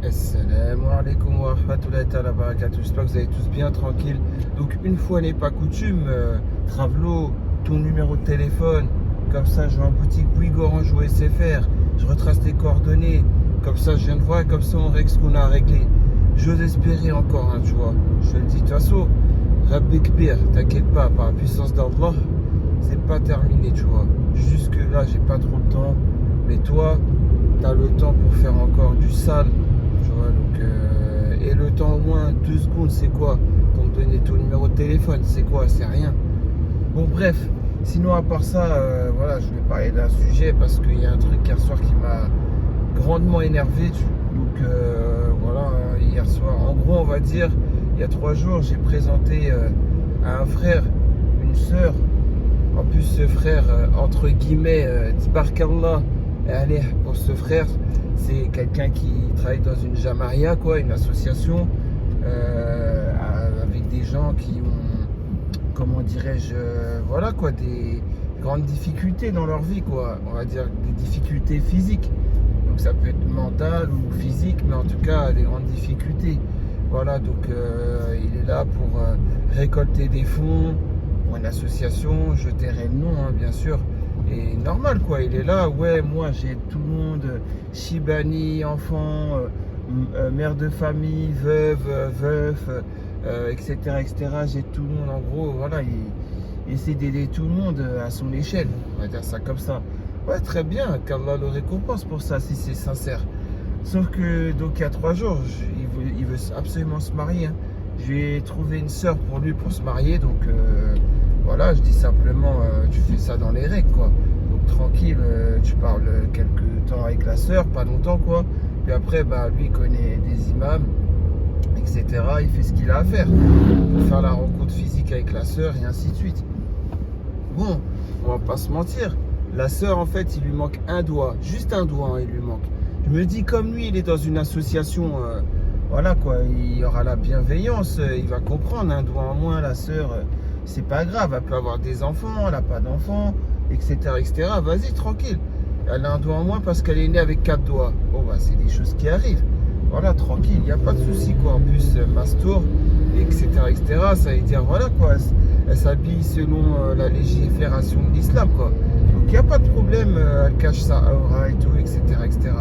Assalamu alaikum wa rahmatullahi ta'ala wa barakatuh. J'espère que vous allez tous bien, tranquille. Donc, une fois n'est pas coutume, Travelo, ton numéro de téléphone, comme ça je vais en boutique Bouygues Orange ou SFR, je retrace les coordonnées, comme ça je viens de voir, comme ça on règle ce qu'on a à régler. J'ose espérer encore, hein, tu vois. Je te le dis, de toute façon, Rabbi Kbir, t'inquiète pas, par la puissance d'Allah, c'est pas terminé, tu vois. Jusque là, j'ai pas trop le temps, mais toi, t'as le temps pour faire encore du sale. Tu vois, donc, et le temps au moins 2 secondes, c'est quoi? Pour me donner ton numéro de téléphone, c'est quoi? C'est rien. Bon, bref, sinon à part ça, voilà, je vais parler d'un sujet parce qu'il y a un truc hier soir qui m'a grandement énervé. Donc voilà, hier soir, en gros, on va dire, il y a 3 jours, j'ai présenté à un frère, une sœur. En plus, ce frère, entre guillemets, Tibarkallah, allez, pour ce frère, c'est quelqu'un qui travaille dans une jamaria, quoi, une association avec des gens qui ont, comment dirais-je, voilà quoi, des grandes difficultés dans leur vie, quoi. On va dire des difficultés physiques. Donc ça peut être mental ou physique, mais en tout cas des grandes difficultés. Voilà, donc il est là pour récolter des fonds pour une association. Je tairai le nom, hein, bien sûr. Et normal quoi, il est là, ouais, moi j'ai tout le monde, Shibani, enfant, mère de famille, veuve, veuf, etc., etc. J'ai tout le monde, en gros, voilà, il essaie d'aider tout le monde à son échelle, on va dire ça comme ça. Ouais, très bien, qu'Allah le récompense pour ça, si c'est sincère. Sauf que, donc, il y a 3 jours, il veut absolument se marier, hein. J'ai trouvé une sœur pour lui pour se marier, donc voilà, je dis simplement, tu fais ça dans les règles, quoi. Donc tranquille, tu parles quelques temps avec la sœur, pas longtemps, quoi. Puis après, bah, lui, il connaît des imams, etc. Il fait ce qu'il a à faire pour faire la rencontre physique avec la sœur et ainsi de suite. Bon, on va pas se mentir. La sœur, en fait, il lui manque un doigt, juste un doigt, hein, il lui manque. Je me dis, comme lui, il est dans une association, voilà quoi, il y aura la bienveillance, il va comprendre, un doigt en moins, la sœur, c'est pas grave, elle peut avoir des enfants, elle n'a pas d'enfants, etc., etc. Vas-y, tranquille. Elle a un doigt en moins parce qu'elle est née avec 4 doigts. Bon, bah, c'est des choses qui arrivent. Voilà, tranquille, il n'y a pas de souci, quoi. En plus, mastour, etc., etc., ça veut dire, voilà, quoi, elle s'habille selon la légifération de l'islam, quoi. Donc, il n'y a pas de problème, elle cache sa aura et tout, etc., etc.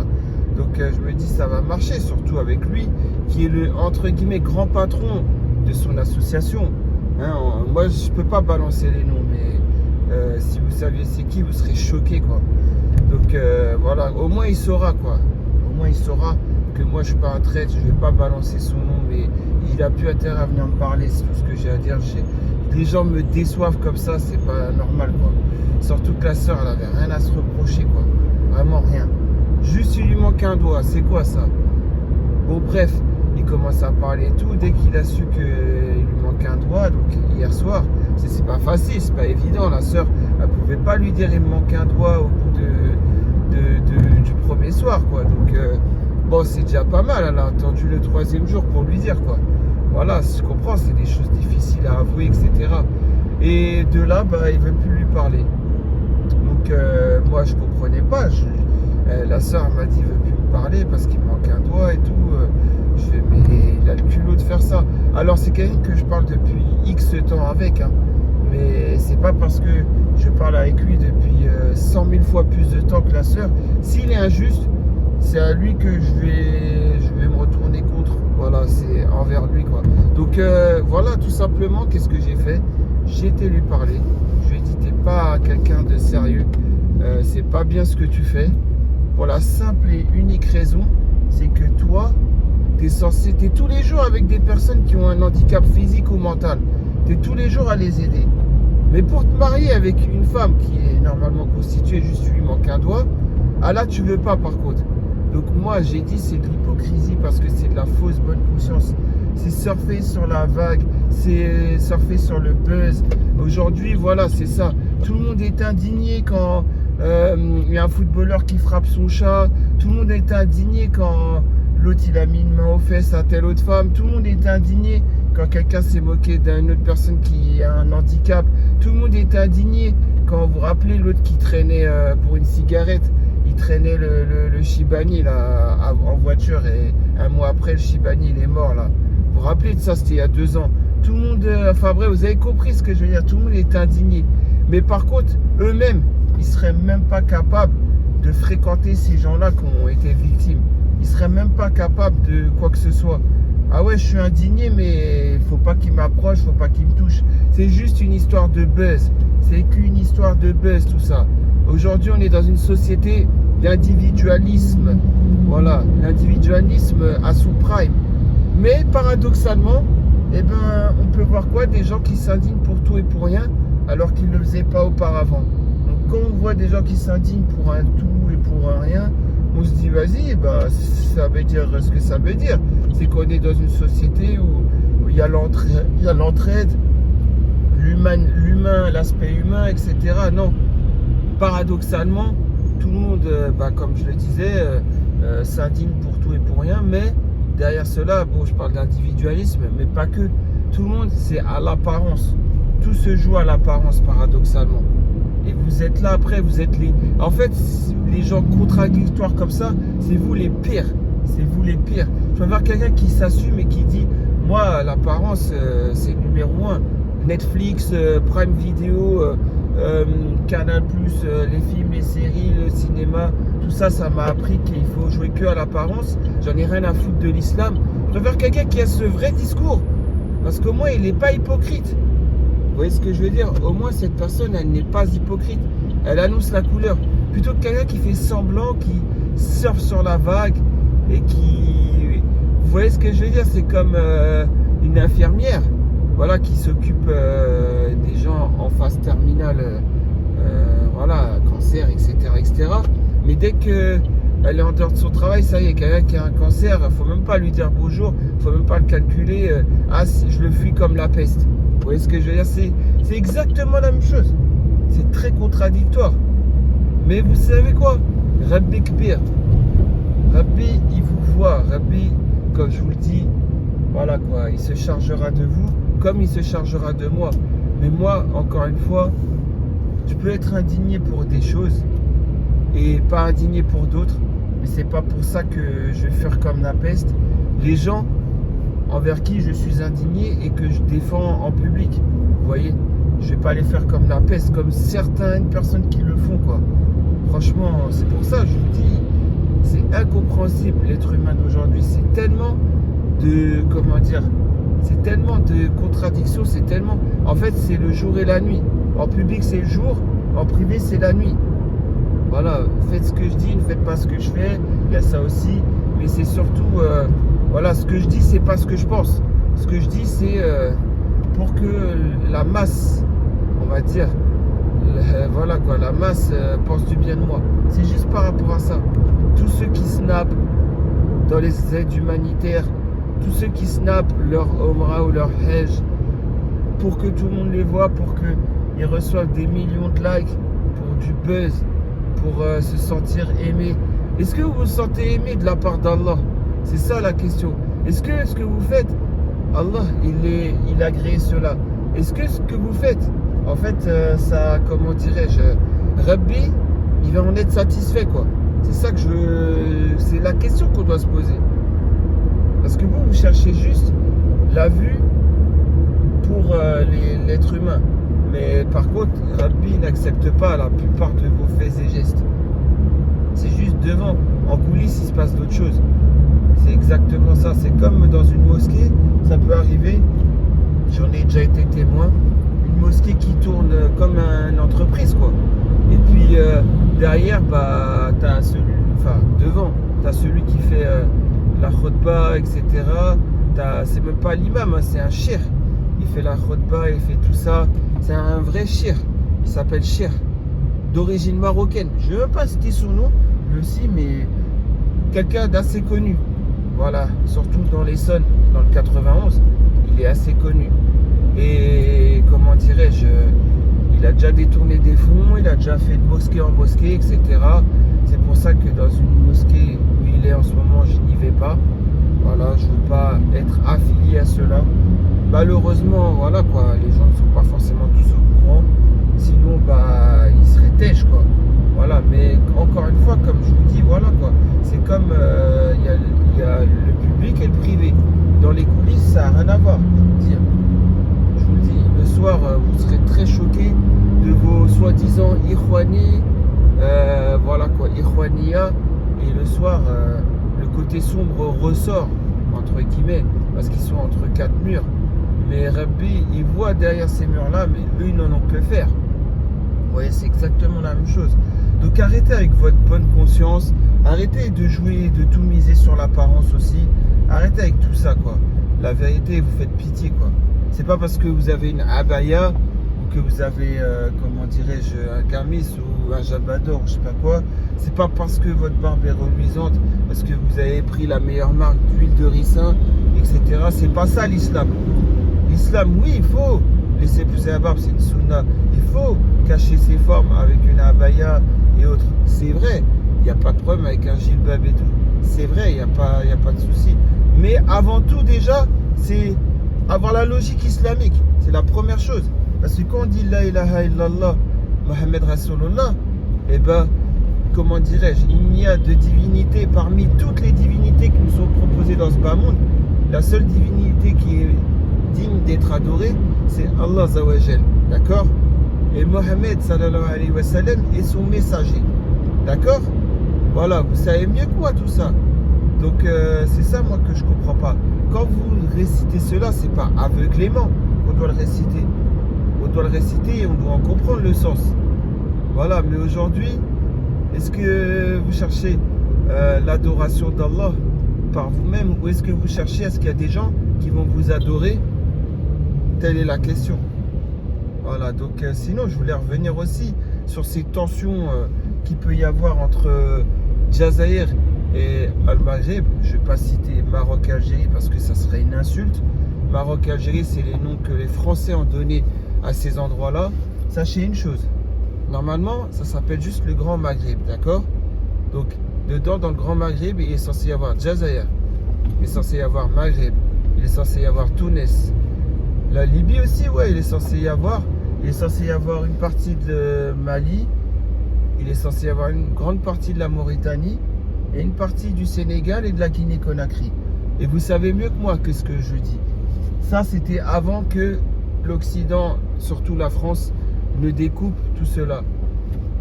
Donc, je me dis, ça va marcher, surtout avec lui, qui est le, entre guillemets, grand patron de son association. Hein, moi, je peux pas balancer les noms, mais si vous saviez c'est qui, vous serez choqués, quoi. Donc, voilà, au moins, il saura, quoi. Au moins, il saura que moi, je suis pas un traître, je vais pas balancer son nom, mais il a plus intérêt à venir me parler, c'est tout ce que j'ai à dire. Les gens me déçoivent comme ça, c'est pas normal, quoi. Surtout que la sœur, elle avait rien à se reprocher, quoi. Vraiment rien. Juste, il lui manque un doigt, c'est quoi ça? Bon, bref, il commence à parler et tout. Dès qu'il a su qu'il lui manque un doigt, donc hier soir, c'est pas facile, c'est pas évident. La sœur, elle pouvait pas lui dire il me manque un doigt au bout du premier soir, quoi. Donc, bon, c'est déjà pas mal. Elle a attendu le 3e jour pour lui dire, quoi. Voilà, je comprends, c'est des choses difficiles à avouer, etc. Et de là, bah, il veut plus lui parler. Donc, moi, je comprenais pas. La sœur m'a dit, il veut plus me parler parce qu'il me manque un doigt et tout. Je fais, mais il a le culot de faire ça. Alors, c'est quelqu'un que je parle depuis X temps avec, hein. Mais c'est pas parce que je parle avec lui depuis 100 000 fois plus de temps que la sœur. S'il est injuste, c'est à lui que je vais me retourner contre. Voilà, c'est envers lui, quoi. Donc, voilà, tout simplement, qu'est-ce que j'ai fait? J'ai été lui parler. Je lui ai dit, t'es pas quelqu'un de sérieux. C'est pas bien ce que tu fais. Pour la simple et unique raison, c'est que toi, t'es tous les jours avec des personnes qui ont un handicap physique ou mental. T'es tous les jours à les aider. Mais pour te marier avec une femme qui est normalement constituée, juste lui manque un doigt, ah là, tu veux pas par contre. Donc moi, j'ai dit c'est de l'hypocrisie parce que c'est de la fausse bonne conscience. C'est surfer sur la vague, c'est surfer sur le buzz. Aujourd'hui, voilà, c'est ça. Tout le monde est indigné quand il y a un footballeur qui frappe son chat. Tout le monde est indigné quand l'autre il a mis une main aux fesses à telle autre femme. Tout le monde est indigné quand quelqu'un s'est moqué d'une autre personne qui a un handicap. Tout le monde est indigné quand vous vous rappelez l'autre qui traînait pour une cigarette. Il traînait le Shibani là, en voiture et un mois après le Chibani il est mort là. Vous vous rappelez de ça, c'était il y a 2 ans. Tout le monde, enfin bref, vous avez compris ce que je veux dire, tout le monde est indigné. Mais par contre, eux-mêmes, ils seraient même pas capables de fréquenter ces gens-là qui ont été victimes. Ils seraient même pas capables de quoi que ce soit. Ah ouais, je suis indigné, mais faut pas qu'il m'approche, faut pas qu'il me touche. C'est juste une histoire de buzz. C'est qu'une histoire de buzz, tout ça. Aujourd'hui, on est dans une société d'individualisme. Voilà, l'individualisme à son prime. Mais paradoxalement, eh ben, on peut voir quoi? Des gens qui s'indignent pour tout et pour rien, alors qu'ils ne le faisaient pas auparavant. Donc quand on voit des gens qui s'indignent pour un tout et pour un rien, on se dit vas-y, bah, ça veut dire ce que ça veut dire. C'est qu'on est dans une société où il y a l'entraide, l'humain, l'aspect humain, etc. Non, paradoxalement, tout le monde, bah, comme je le disais, s'indigne pour tout et pour rien, mais derrière cela, bon, je parle d'individualisme, mais pas que. Tout le monde, c'est à l'apparence. Tout se joue à l'apparence, paradoxalement. Et vous êtes là après, vous êtes les... En fait, les gens contradictoires comme ça, c'est vous les pires. C'est vous les pires. Je peux voir quelqu'un qui s'assume et qui dit, moi, l'apparence, c'est numéro 1. Netflix, Prime Video, Canal+, les films, les séries, le cinéma, tout ça, ça m'a appris qu'il faut jouer que à l'apparence. J'en ai rien à foutre de l'islam. Je préfère quelqu'un qui a ce vrai discours. Parce qu'au moins, il n'est pas hypocrite. Vous voyez ce que je veux dire? Au moins, cette personne, elle n'est pas hypocrite. Elle annonce la couleur. Plutôt que quelqu'un qui fait semblant, qui surfe sur la vague et qui... Vous voyez ce que je veux dire? C'est comme une infirmière, voilà, qui s'occupe des gens en phase terminale, voilà, cancer, etc., etc. Mais dès que elle est en dehors de son travail, ça y est, quelqu'un qui a un cancer, il ne faut même pas lui dire bonjour, il ne faut même pas le calculer. Ah, je le fuis comme la peste. Vous voyez ce que je veux dire? C'est exactement la même chose. C'est très contradictoire. Mais vous savez quoi? Rabbi Kbir. Rabbi, il vous voit. Rabbi, comme je vous le dis, voilà quoi, il se chargera de vous comme il se chargera de moi. Mais moi, encore une fois, je peux être indigné pour des choses et pas indigné pour d'autres. Mais c'est pas pour ça que je vais faire comme la peste. Les gens envers qui je suis indigné et que je défends en public, vous voyez, je vais pas les faire comme la peste, comme certaines personnes qui le font, quoi. Franchement, c'est pour ça, je vous dis, c'est incompréhensible l'être humain d'aujourd'hui. C'est tellement de, comment dire, c'est tellement de contradictions, c'est tellement, en fait, c'est le jour et la nuit. En public, c'est le jour, en privé, c'est la nuit. Voilà, faites ce que je dis, ne faites pas ce que je fais. Il y a ça aussi, mais c'est surtout, voilà, ce que je dis, c'est pas ce que je pense. Ce que je dis, c'est pour que la masse, on va dire, voilà quoi, la masse pense du bien de moi. C'est juste par rapport à ça. Tous ceux qui snappent dans les aides humanitaires, tous ceux qui snappent leur Omra ou leur Hajj, pour que tout le monde les voit, pour qu'ils reçoivent des millions de likes, pour du buzz, pour se sentir aimé. Est-ce que vous vous sentez aimé de la part d'Allah? C'est ça la question. Est-ce que ce que vous faites, Allah, il a créé cela? Est-ce que ce que vous faites, en fait, ça, comment dirais-je, Rabbi, il va en être satisfait, quoi. C'est ça que c'est la question qu'on doit se poser. Parce que vous cherchez juste la vue pour l'être humain. Mais par contre, Rabbi n'accepte pas la plupart de vos faits et gestes. C'est juste devant. En coulisses, il se passe d'autres choses. C'est exactement ça. C'est comme dans une mosquée, ça peut arriver. J'en ai déjà été témoin. Une mosquée qui tourne comme une entreprise, quoi. Et puis derrière, bah, devant, t'as celui qui fait la khutba, etc. C'est même pas l'imam, hein, c'est un shir. Il fait la khutba, il fait tout ça. C'est un vrai shir. Il s'appelle shir. D'origine marocaine. Je ne vais même pas citer son nom, lui aussi, mais quelqu'un d'assez connu. Voilà, surtout dans l'Essonne, dans le 91, il est assez connu. Et comment dirais-je, il a déjà détourné des fonds, il a déjà fait de mosquée en mosquée, etc. C'est pour ça que dans une mosquée où il est en ce moment, je n'y vais pas. Voilà, je ne veux pas être affilié à cela. Malheureusement, voilà quoi, les gens ne sont pas forcément tous au courant. Sinon, bah, ils seraient têches, quoi. Voilà, mais encore une fois, comme je vous dis, voilà quoi. C'est comme il y a le public et le privé. côté sombre ressort, entre guillemets, parce qu'ils sont entre quatre murs. Mais Rabbi, il voit derrière ces murs-là, mais eux, ils n'en ont que faire. Vous voyez, c'est exactement la même chose. Donc arrêtez avec votre bonne conscience, arrêtez de jouer, de tout miser sur l'apparence aussi. Arrêtez avec tout ça, quoi. La vérité, vous faites pitié, quoi. C'est pas parce que vous avez une abaya ou que vous avez, comment dirais-je, un camis ou un jabador, je sais pas quoi. C'est pas parce que votre barbe est reluisante, parce que vous avez pris la meilleure marque d'huile de ricin, etc. C'est pas ça l'islam. L'islam, oui, il faut laisser pousser la barbe, c'est une sunna. Il faut cacher ses formes avec une abaya et autres. C'est vrai, il n'y a pas de problème avec un gilbab et tout. C'est vrai, il n'y a pas de souci. Mais avant tout, déjà, c'est avoir la logique islamique. C'est la première chose. Parce que quand on dit La ilaha illallah, Mohammed Rasulullah, eh ben, comment dirais-je, il n'y a de divinité parmi toutes les divinités qui nous sont proposées dans ce bas monde. La seule divinité qui est digne d'être adorée, c'est Allah Azawajal. D'accord? Et Mohammed sallallahu alayhi wa sallam est son messager. D'accord? Voilà, vous savez mieux que moi tout ça. Donc c'est ça moi que je comprends pas. Quand vous récitez cela, c'est pas aveuglément qu'on doit le réciter. On doit le réciter et on doit en comprendre le sens. Voilà, mais aujourd'hui, est-ce que vous cherchez l'adoration d'Allah par vous-même ou est-ce que vous cherchez à ce qu'il y a des gens qui vont vous adorer? Telle est la question. Voilà, donc sinon je voulais revenir aussi sur ces tensions qu'il peut y avoir entre Jazaïr et Al-Maghreb. Je ne vais pas citer Maroc et Algérie parce que ça serait une insulte. Maroc et Algérie, c'est les noms que les Français ont donnés à ces endroits-là. Sachez une chose, normalement ça s'appelle juste le Grand Maghreb, d'accord? Donc dedans, dans le Grand Maghreb, il est censé y avoir Jazaïr, il est censé y avoir Maghreb, il est censé y avoir Tunis. La Libye aussi, ouais, il est censé y avoir une partie de Mali, il est censé y avoir une grande partie de la Mauritanie et une partie du Sénégal et de la Guinée-Conakry. Et vous savez mieux que moi que ce que je dis. Ça, c'était avant que l'Occident, surtout la France, ne découpe tout cela.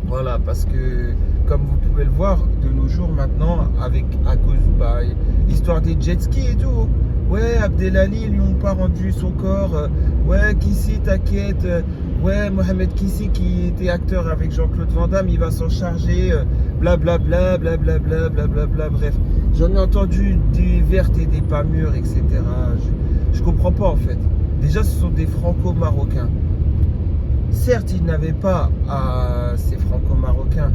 Voilà, parce que, comme vous pouvez le voir, de nos jours maintenant, à cause l'histoire des jet skis et tout. Ouais, Abdelali, ils lui ont pas rendu son corps. Ouais, Kissi, t'inquiète. Ouais, Mohamed Kissi, qui était acteur avec Jean-Claude Van Damme, il va s'en charger. Blablabla, blablabla, blablabla. Bref, j'en ai entendu des vertes et des pas mûres, etc. Je comprends pas en fait. Déjà, ce sont des franco-marocains. Certes, ils n'avaient pas, ces franco-marocains,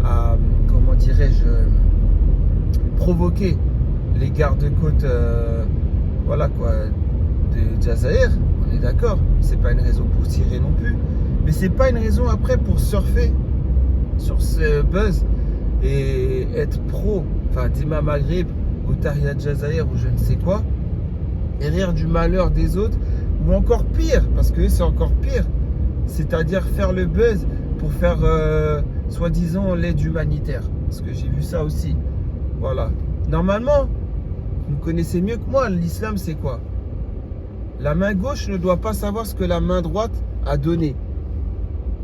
à, comment dirais-je, provoquer les gardes-côtes, voilà quoi, de Jazaïr, on est d'accord. C'est pas une raison pour tirer non plus, mais c'est pas une raison après pour surfer sur ce buzz et être pro, enfin Dima Maghreb ou Tahia Jazaïr ou je ne sais quoi, et rire du malheur des autres, ou encore pire, parce que c'est encore pire, c'est-à-dire faire le buzz pour faire soi-disant l'aide humanitaire, parce que j'ai vu ça aussi. Voilà. Normalement, vous connaissez mieux que moi, l'islam c'est quoi? La main gauche ne doit pas savoir ce que la main droite a donné.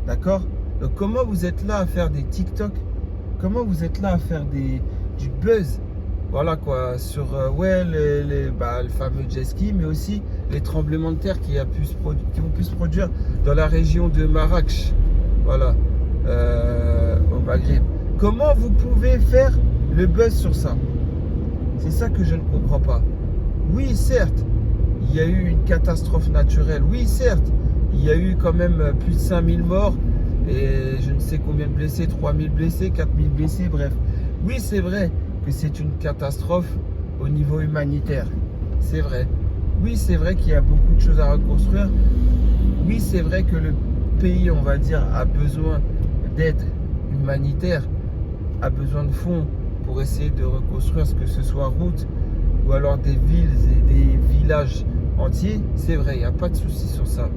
D'accord? Donc comment vous êtes là à faire des TikTok? Comment vous êtes là à faire du buzz? Voilà quoi, sur ouais, le fameux jet ski, mais aussi les tremblements de terre qui vont plus se produire dans la région de Marrakech. Voilà, au Maghreb. Comment vous pouvez faire le buzz sur ça? C'est ça que je ne comprends pas. Oui, certes, il y a eu une catastrophe naturelle. Oui, certes, il y a eu quand même plus de 5000 morts et je ne sais combien de blessés, 3000 blessés, 4000 blessés, bref. Oui, c'est vrai que c'est une catastrophe au niveau humanitaire. C'est vrai. Oui, c'est vrai qu'il y a beaucoup de choses à reconstruire. Oui, c'est vrai que le pays, on va dire, a besoin d'aide humanitaire, a besoin de fonds pour essayer de reconstruire, ce que ce soit route ou alors des villes et des villages entiers. C'est vrai, il n'y a pas de souci sur ça.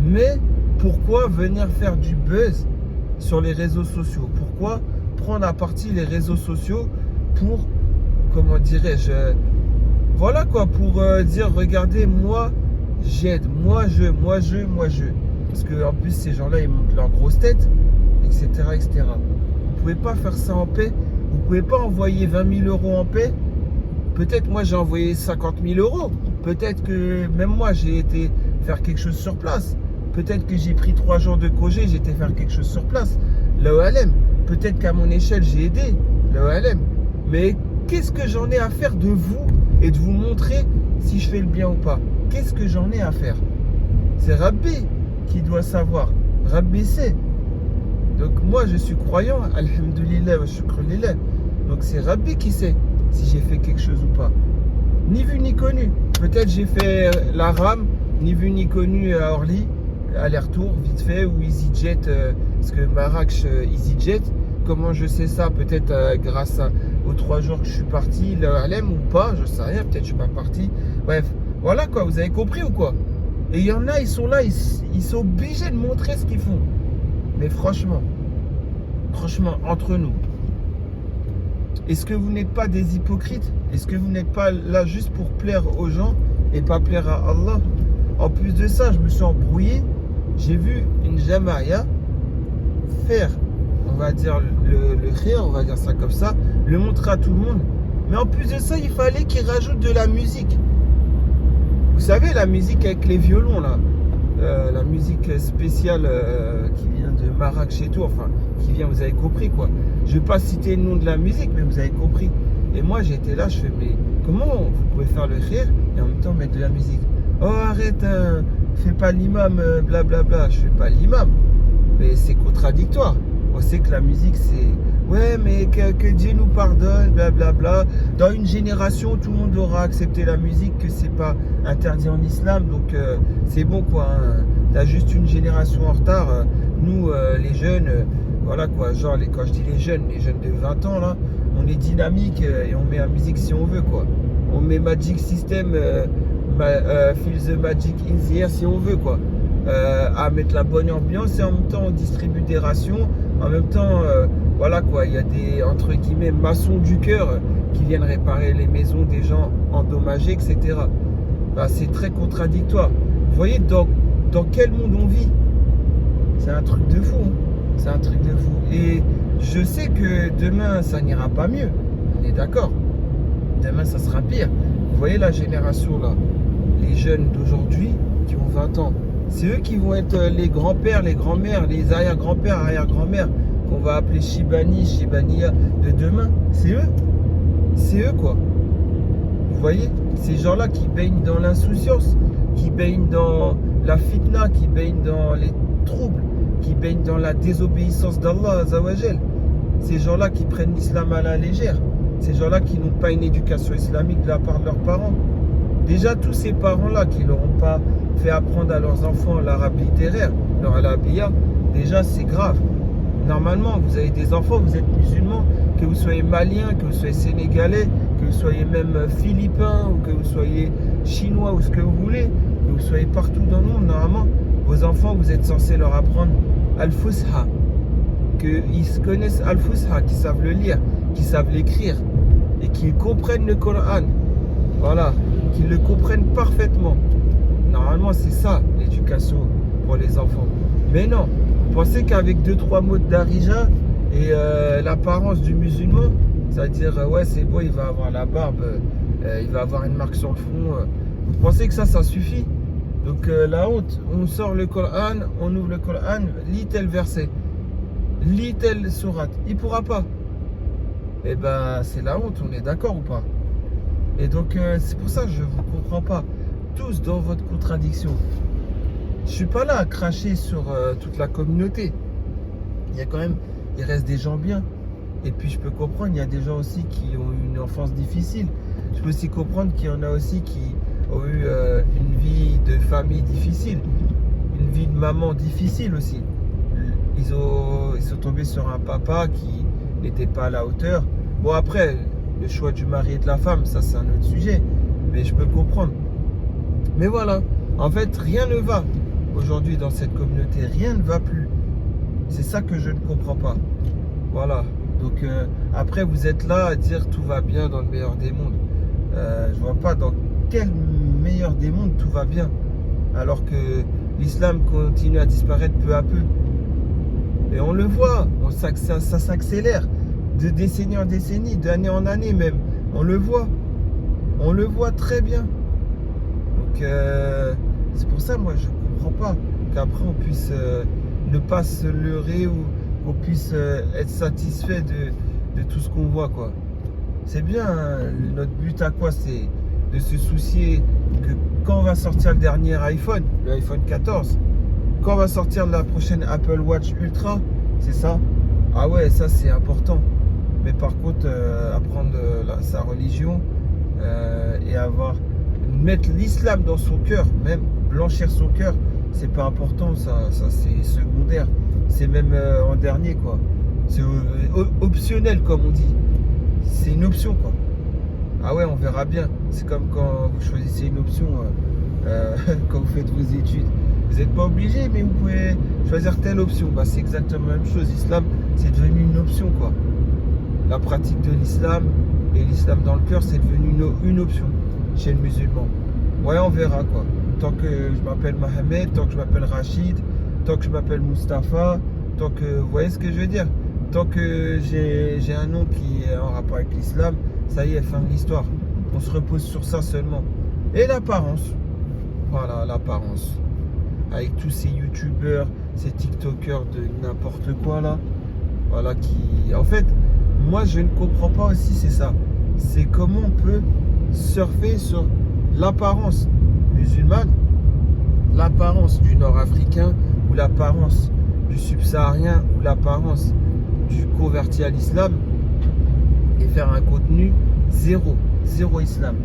Mais pourquoi venir faire du buzz sur les réseaux sociaux? Pourquoi prendre à partie les réseaux sociaux pour, comment dirais-je, voilà quoi, pour dire regardez, moi j'aide, moi je. Parce que en plus ces gens-là ils montent leur grosse tête, etc. etc. Vous pouvez pas faire ça en paix. Vous pouvez pas envoyer 20 000 € en paix Peut-être moi j'ai envoyé 50 000 euros. Peut-être que même moi j'ai été faire quelque chose sur place. Peut-être que j'ai pris 3 jours de congé, j'ai été faire quelque chose sur place. La OLM. Peut-être qu'à mon échelle j'ai aidé. La OLM. Mais qu'est-ce que j'en ai à faire de vous et de vous montrer si je fais le bien ou pas? Qu'est-ce que j'en ai à faire? C'est Rabbi qui doit savoir. Rabbi sait. Donc moi je suis croyant, alhamdoulilah wa shukrillah. Donc c'est Rabbi qui sait si j'ai fait quelque chose ou pas. Ni vu ni connu. Peut-être j'ai fait la rame, ni vu ni connu à Orly, aller-retour, vite fait, ou EasyJet, parce que Marrakech, EasyJet. Comment je sais ça? Peut-être grâce aux 3 jours que je suis parti, le LM ou pas, je sais rien, peut-être je suis pas parti. Bref, voilà quoi, vous avez compris ou quoi? Et il y en a, ils sont là, ils sont obligés de montrer ce qu'ils font. Mais franchement, entre nous, est-ce que vous n'êtes pas des hypocrites? Est-ce que vous n'êtes pas là juste pour plaire aux gens et pas plaire à Allah? En plus de ça, je me suis embrouillé. J'ai vu une Jamaïa faire, on va dire, le khir, on va dire ça comme ça, le montrer à tout le monde. Mais en plus de ça, il fallait qu'il rajoute de la musique. Vous savez, la musique avec les violons, là. La musique spéciale qui vient de Marrakech et tout, enfin, qui vient, vous avez compris quoi. Je vais pas citer le nom de la musique, mais vous avez compris. Et moi, j'étais là, je fais, mais comment vous pouvez faire le khir et en même temps mettre de la musique? Oh, arrête, fais pas l'imam, blablabla. Je fais pas l'imam. Mais c'est contradictoire. On sait que la musique, c'est... Ouais, mais que Dieu nous pardonne, blablabla. Dans une génération, tout le monde aura accepté la musique, que c'est pas interdit en islam. Donc, c'est bon, quoi. Hein. T'as juste une génération en retard. Nous, les jeunes, voilà, quoi. Genre, quand je dis les jeunes de 20 ans, là, on est dynamique et on met la musique si on veut, quoi. On met Magic System, Feel the Magic in the Air si on veut, quoi. À mettre la bonne ambiance et en même temps on distribue des rations, en même temps voilà quoi, il y a des entre guillemets maçons du cœur qui viennent réparer les maisons des gens endommagés, etc. Bah, c'est très contradictoire. Vous voyez dans quel monde on vit? C'est un truc de fou, hein. C'est un truc de fou. Et je sais que demain ça n'ira pas mieux, on est d'accord. Demain ça sera pire. Vous voyez la génération là, les jeunes d'aujourd'hui qui ont 20 ans, c'est eux qui vont être les grands-pères, les grands-mères, les arrière-grands-pères, arrière-grand-mères qu'on va appeler Shibani, Shibaniya de demain. C'est eux quoi. Vous voyez, ces gens-là qui baignent dans l'insouciance, qui baignent dans la fitna, qui baignent dans les troubles, qui baignent dans la désobéissance d'Allah Azawajal. Ces gens-là qui prennent l'islam à la légère. Ces gens-là qui n'ont pas une éducation islamique de la part de leurs parents. Déjà, tous ces parents-là qui ne leur ont pas fait apprendre à leurs enfants l'arabe littéraire, leur arabiya, déjà c'est grave. Normalement, vous avez des enfants, vous êtes musulmans, que vous soyez malien, que vous soyez sénégalais, que vous soyez même philippin, ou que vous soyez chinois, ou ce que vous voulez, que vous soyez partout dans le monde, normalement, vos enfants, vous êtes censés leur apprendre Al-Fusha, qu'ils connaissent Al-Fusha, qu'ils savent le lire, qu'ils savent l'écrire, et qu'ils comprennent le Coran. Voilà, qu'ils le comprennent parfaitement. Normalement, c'est ça, l'éducation pour les enfants. Mais non, vous pensez qu'avec 2-3 mots de Darija et l'apparence du musulman, c'est-à-dire, ouais, c'est beau, il va avoir la barbe, il va avoir une marque sur le front. Vous pensez que ça suffit? Donc, la honte, on sort le Coran, on ouvre le Coran, lit tel verset, lit telle sourate. Il ne pourra pas. Eh ben, c'est la honte, on est d'accord ou pas? Et donc, c'est pour ça que je ne vous comprends pas. Tous dans votre contradiction. Je suis pas là à cracher sur toute la communauté. Il y a quand même, il reste des gens bien. Et puis je peux comprendre, il y a des gens aussi qui ont eu une enfance difficile. Je peux aussi comprendre qu'il y en a aussi qui ont eu une vie de famille difficile, une vie de maman difficile aussi. Ils sont tombés sur un papa qui n'était pas à la hauteur. Bon après, le choix du mari et de la femme, ça c'est un autre sujet. Mais je peux comprendre. Mais voilà, en fait, rien ne va aujourd'hui dans cette communauté. Rien ne va plus. C'est ça que je ne comprends pas. Voilà. Donc, après, vous êtes là à dire tout va bien dans le meilleur des mondes. Je vois pas dans quel meilleur des mondes tout va bien. Alors que l'islam continue à disparaître peu à peu. Et on le voit, ça s'accélère. De décennie en décennie, d'année en année même. On le voit. On le voit très bien. Donc, c'est pour ça, moi, je ne comprends pas qu'après, on puisse ne pas se leurrer ou qu'on puisse être satisfait de tout ce qu'on voit, quoi. C'est bien, hein, notre but à quoi? C'est de se soucier que quand on va sortir le dernier iPhone, le iPhone 14, quand on va sortir la prochaine Apple Watch Ultra, c'est ça? Ah ouais, ça c'est important. Mais par contre, apprendre sa religion et mettre l'islam dans son cœur, même blanchir son cœur, c'est pas important, ça c'est secondaire. C'est même en dernier, quoi. C'est optionnel, comme on dit. C'est une option, quoi. Ah ouais, on verra bien. C'est comme quand vous choisissez une option quand vous faites vos études. Vous n'êtes pas obligé, mais vous pouvez choisir telle option. Bah, c'est exactement la même chose. L'islam, c'est devenu une option, quoi. La pratique de l'islam et l'islam dans le cœur, c'est devenu une option chez le musulman. Ouais, on verra, quoi. Tant que je m'appelle Mohamed, tant que je m'appelle Rachid, tant que je m'appelle Mustapha, tant que... Vous voyez ce que je veux dire? Tant que j'ai un nom qui est en rapport avec l'islam, ça y est, fin de l'histoire. On se repose sur ça seulement. Et l'apparence. Voilà, l'apparence. Avec tous ces youtubeurs, ces tiktokers de n'importe quoi là. Voilà, qui... En fait, moi je ne comprends pas aussi, c'est ça. C'est comment on peut surfer sur l'apparence musulmane, l'apparence du nord-africain, ou l'apparence du subsaharien, ou l'apparence du converti à l'islam, et faire un contenu zéro islam.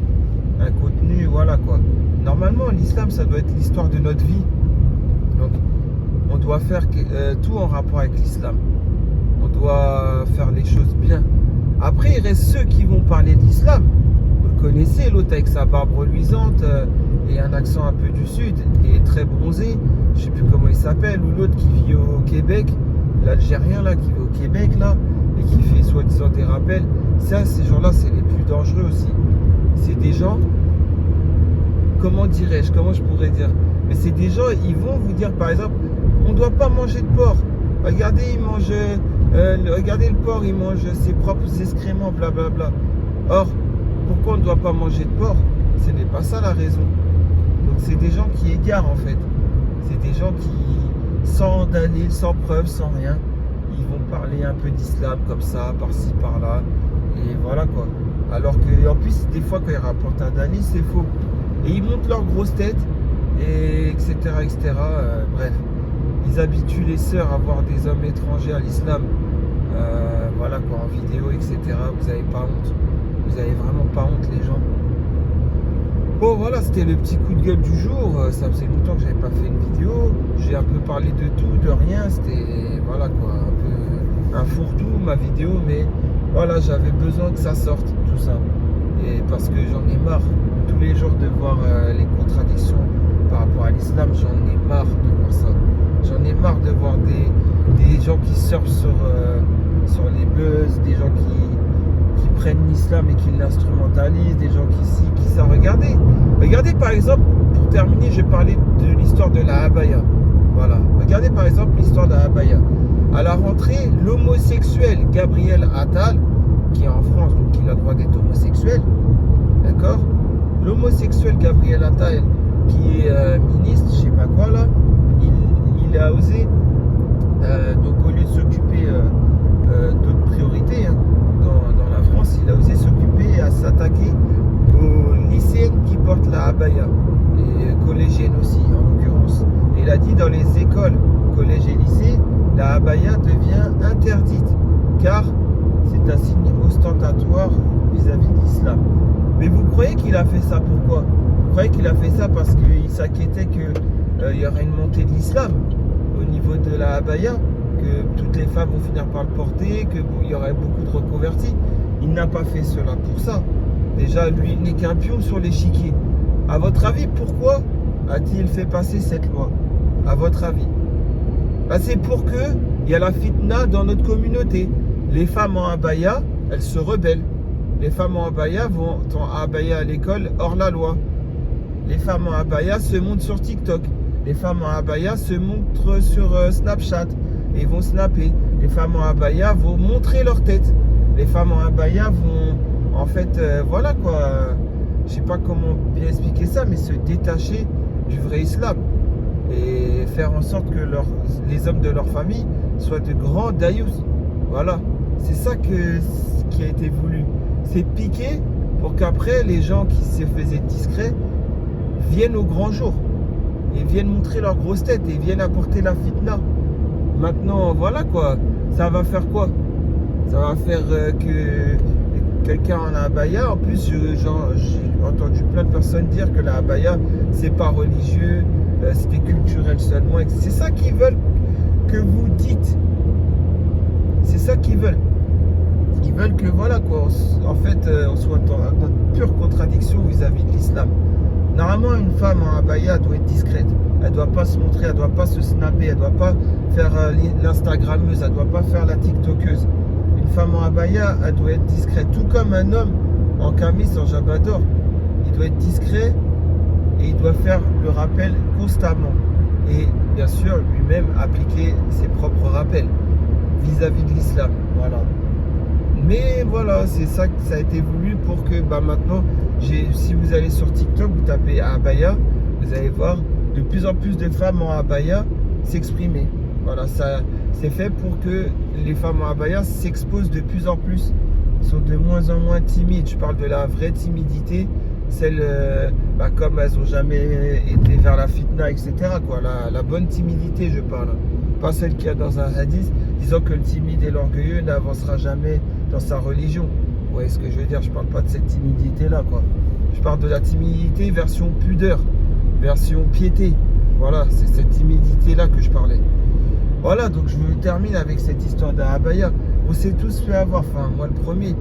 Un contenu, voilà quoi. Normalement, l'islam, ça doit être l'histoire de notre vie. Donc, on doit faire tout en rapport avec l'islam. On doit faire les choses bien. Après, il reste ceux qui vont parler de l'islam. Vous le connaissez, l'autre avec sa barbe reluisante et un accent un peu du sud et très bronzé. Je sais plus comment il s'appelle. Ou l'autre qui vit au Québec, l'Algérien là, qui vit au Québec là, et qui fait soi-disant des rappels. Ça, ces gens-là, c'est les plus dangereux aussi. C'est des gens, comment je pourrais dire, mais c'est des gens, ils vont vous dire par exemple, on ne doit pas manger de porc. Regardez, regardez le porc, il mange ses propres excréments, blablabla. Or, pourquoi on ne doit pas manger de porc? Ce n'est pas ça la raison. Donc c'est des gens qui égarent en fait. C'est des gens qui, sans dalil, sans preuve, sans rien, ils vont parler un peu d'islam comme ça, par-ci, par-là. Et voilà quoi. Alors que en plus, des fois, quand ils rapportent un dalil, c'est faux. Et ils montent leur grosse tête, et etc. Bref, ils habituent les sœurs à voir des hommes étrangers à l'islam. Voilà quoi, en vidéo, etc. Vous n'avez pas honte. Vous avez vraiment pas honte, les gens. Bon, voilà, c'était le petit coup de gueule du jour. Ça faisait longtemps que j'avais pas fait une vidéo. J'ai un peu parlé de tout, de rien. C'était, voilà quoi, un peu un fourre-tout, ma vidéo. Mais voilà, j'avais besoin que ça sorte, tout ça. Et parce que j'en ai marre tous les jours de voir les contradictions par rapport à l'islam. J'en ai marre de voir ça. J'en ai marre de voir des gens qui surfent sur les buzz, des gens qui prennent l'islam et qui l'instrumentalisent, des gens qui ça. Regardez par exemple, pour terminer, je vais parler de l'histoire de la abaya. Voilà. Regardez par exemple l'histoire de la abaya. À la rentrée, l'homosexuel Gabriel Attal, qui est en France, donc il a le droit d'être homosexuel, d'accord? L'homosexuel Gabriel Attal, qui est ministre, je sais pas quoi là, il a osé, donc au lieu de s'occuper d'autres priorités hein, dans la France, il a osé s'occuper à s'attaquer aux lycéennes qui portent la abaya, et collégiennes aussi en l'occurrence. Et il a dit dans les écoles, collèges et lycées, la abaya devient interdite, car c'est un signe ostentatoire vis-à-vis de l'islam. Mais vous croyez qu'il a fait ça pourquoi? Vous croyez qu'il a fait ça parce qu'il s'inquiétait qu'il y aurait une montée de l'islam au niveau de la abaya, que toutes les femmes vont finir par le porter, qu'il y aurait beaucoup de reconvertis? Il n'a pas fait cela pour ça. Déjà, lui, il n'est qu'un pion sur l'échiquier. À votre avis, pourquoi a-t-il fait passer cette loi? À votre avis? Bah, c'est pour que il y a la fitna dans notre communauté. Les femmes en abaya, elles se rebellent. Les femmes en abaya vont en abaya à l'école hors la loi. Les femmes en abaya se montrent sur TikTok. Les femmes en abaya se montrent sur Snapchat et vont snapper. Les femmes en abaya vont montrer leur tête. Les femmes en abaya vont, en fait, voilà quoi, je sais pas comment bien expliquer ça, mais se détacher du vrai islam et faire en sorte que les hommes de leur famille soient de grands daïous. Voilà, c'est ça qui a été voulu. C'est piquer pour qu'après les gens qui se faisaient discrets viennent au grand jour et viennent montrer leur grosse tête et viennent apporter la fitna. Maintenant, voilà quoi, ça va faire quoi? Ça va faire que quelqu'un en abaya. En plus, j'ai entendu plein de personnes dire que la abaya, c'est pas religieux, c'était culturel seulement. C'est ça qu'ils veulent que vous dites. C'est ça qu'ils veulent. Ils veulent que, voilà quoi, en fait, on soit dans pure contradiction vis-à-vis de l'islam. Normalement, une femme en abaya doit être discrète. Elle ne doit pas se montrer, elle ne doit pas se snapper, elle ne doit pas faire l'instagrammeuse, elle ne doit pas faire la tiktokeuse. Une femme en abaya, elle doit être discrète. Tout comme un homme en camis, en jabador, il doit être discret et il doit faire le rappel constamment. Et bien sûr, lui-même appliquer ses propres rappels vis-à-vis de l'islam. Voilà. Mais voilà, c'est ça que ça a été voulu pour que maintenant, si vous allez sur TikTok, vous tapez abaya, vous allez voir de plus en plus de femmes en abaya s'exprimer. Voilà, ça c'est fait pour que les femmes en abaya s'exposent de plus en plus, sont de moins en moins timides. Je parle de la vraie timidité, celle comme elles n'ont jamais été vers la fitna, etc. Quoi. La bonne timidité, je parle. Pas celle qu'il y a dans un hadith, disant que le timide et l'orgueilleux n'avancera jamais dans sa religion. Vous voyez ce que je veux dire? Je parle pas de cette timidité-là, quoi. Je parle de la timidité version pudeur, version piété. Voilà, c'est cette timidité-là que je parlais. Voilà, donc je termine avec cette histoire d'abaya. On s'est tous fait avoir, enfin moi le premier.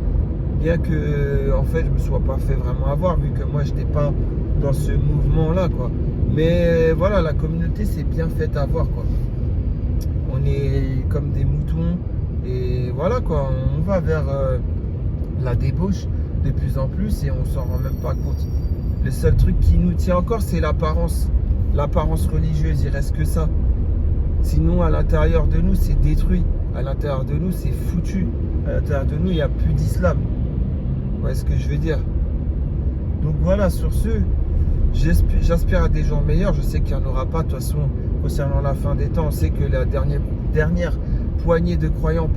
Bien que, en fait, je me sois pas fait vraiment avoir, vu que moi, je n'étais pas dans ce mouvement-là, quoi. Mais voilà, la communauté s'est bien fait avoir, quoi. On est comme des moutons et voilà quoi, on va vers la débauche de plus en plus et on s'en rend même pas compte. Le seul truc qui nous tient encore, c'est l'apparence religieuse, il reste que ça. Sinon, à l'intérieur de nous, c'est détruit. À l'intérieur de nous, c'est foutu. À l'intérieur de nous, il n'y a plus d'islam. Vous voyez ce que je veux dire? Donc voilà, sur ce, j'aspire à des gens meilleurs. Je sais qu'il n'y en aura pas, de toute façon. Concernant la fin des temps, on sait que la dernière poignée de croyants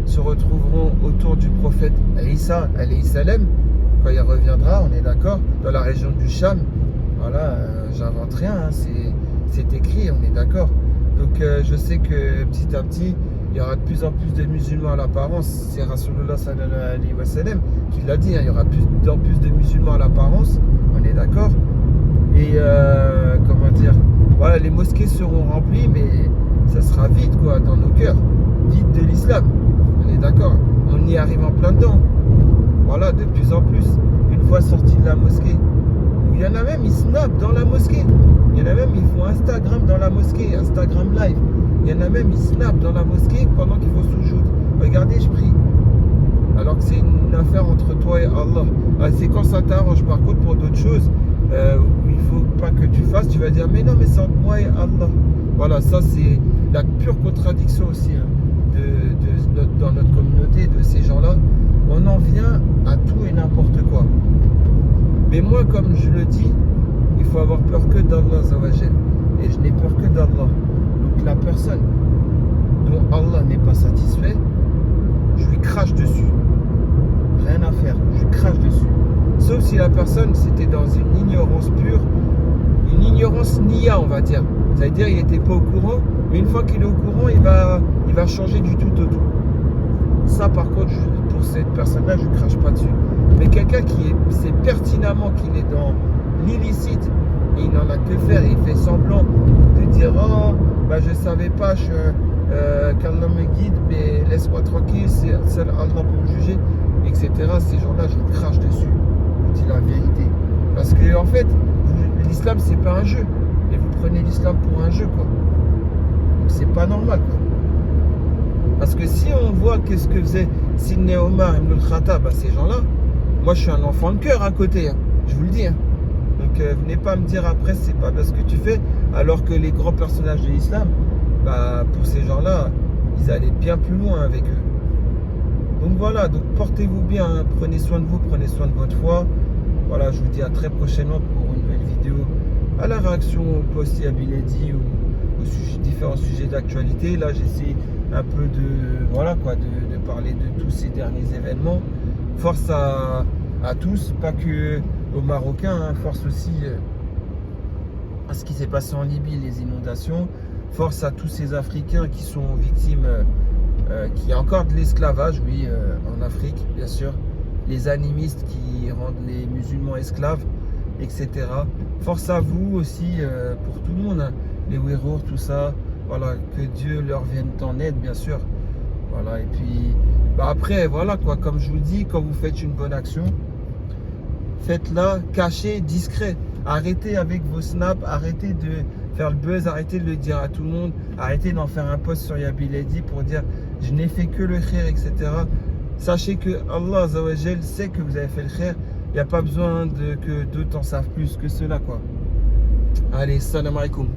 se retrouveront autour du prophète Isa, alayhi salam, quand il reviendra, on est d'accord, dans la région du Cham. Voilà, j'invente rien, hein, c'est écrit, on est d'accord. Donc je sais que petit à petit, il y aura de plus en plus de musulmans à l'apparence. C'est Rasulullah sallallahu alayhi wa sallam qui l'a dit, hein, il y aura de plus en plus de musulmans à l'apparence, on est d'accord. Et comment dire, voilà, les mosquées seront remplies, mais ça sera vide quoi, dans nos cœurs, vide de l'islam. On est d'accord, on y arrive en plein dedans. Voilà, de plus en plus. Une fois sorti de la mosquée, il y en a même, ils snapent dans la mosquée. Il y en a même, ils font Instagram dans la mosquée, Instagram live. Il y en a même, ils snapent dans la mosquée pendant qu'ils font soujoud. Regardez, je prie. Alors que c'est une affaire entre toi et Allah. C'est quand ça t'arrange. Par contre, pour d'autres choses, où il faut pas que tu fasses, tu vas dire mais non, mais c'est entre moi et Allah. Voilà, ça c'est la pure contradiction aussi, hein, dans notre communauté, de ces gens-là. On en vient à tout et n'importe quoi. Mais moi, comme je le dis, il faut avoir peur que d'Allah Zawajel. Et je n'ai peur que d'Allah. Donc la personne dont Allah n'est pas satisfait, je lui crache dessus. Rien à faire, je lui crache dessus. Sauf si la personne c'était dans une ignorance pure, une ignorance niya, on va dire. C'est-à-dire il n'était pas au courant, mais une fois qu'il est au courant, il va changer du tout au tout. Ça par contre, pour cette personne-là, je ne crache pas dessus. Mais quelqu'un qui sait pertinemment qu'il est dans l'illicite, et il n'en a que faire, et il fait semblant de dire « Oh, bah, je ne savais pas qu'Allah me guide, mais laisse-moi tranquille, c'est seul Allah pour me juger, etc. » Ces gens-là, je crache dessus. Je dis la vérité. Parce que en fait, l'islam, c'est pas un jeu. Et vous prenez l'islam pour un jeu, quoi. Donc c'est pas normal, quoi. Parce que si on voit qu'est-ce que faisait Sidney Omar Ibn al-Khattab à ces gens-là, moi je suis un enfant de cœur à côté, hein, je vous le dis. Hein. Donc venez pas me dire après c'est pas bien ce que tu fais, alors que les grands personnages de l'islam, bah, pour ces gens-là, ils allaient bien plus loin avec eux. Donc voilà, donc portez-vous bien, hein, prenez soin de vous, prenez soin de votre foi. Voilà. Voilà, je vous dis à très prochainement pour une nouvelle vidéo à la réaction au post Yabiledi ou différents sujets d'actualité. Là, j'essaie un peu de parler de tous ces derniers événements. Force à tous, pas que aux Marocains, hein, force aussi à ce qui s'est passé en Libye, les inondations. Force à tous ces Africains qui sont victimes, qui y a encore de l'esclavage, oui, en Afrique, bien sûr. Les animistes qui rendent les musulmans esclaves, etc. Force à vous aussi, pour tout le monde, hein, les Ouïghours, tout ça. Voilà, que Dieu leur vienne en aide, bien sûr. Voilà, et puis après, voilà quoi, comme je vous dis, quand vous faites une bonne action, faites-la caché, discret. Arrêtez avec vos snaps, arrêtez de faire le buzz, arrêtez de le dire à tout le monde, arrêtez d'en faire un post sur Yabiledi pour dire je n'ai fait que le khair, etc. Sachez que Allah Azawajal sait que vous avez fait le khair. Il n'y a pas besoin que d'autres en savent plus que cela, quoi. Allez, salam alaikum.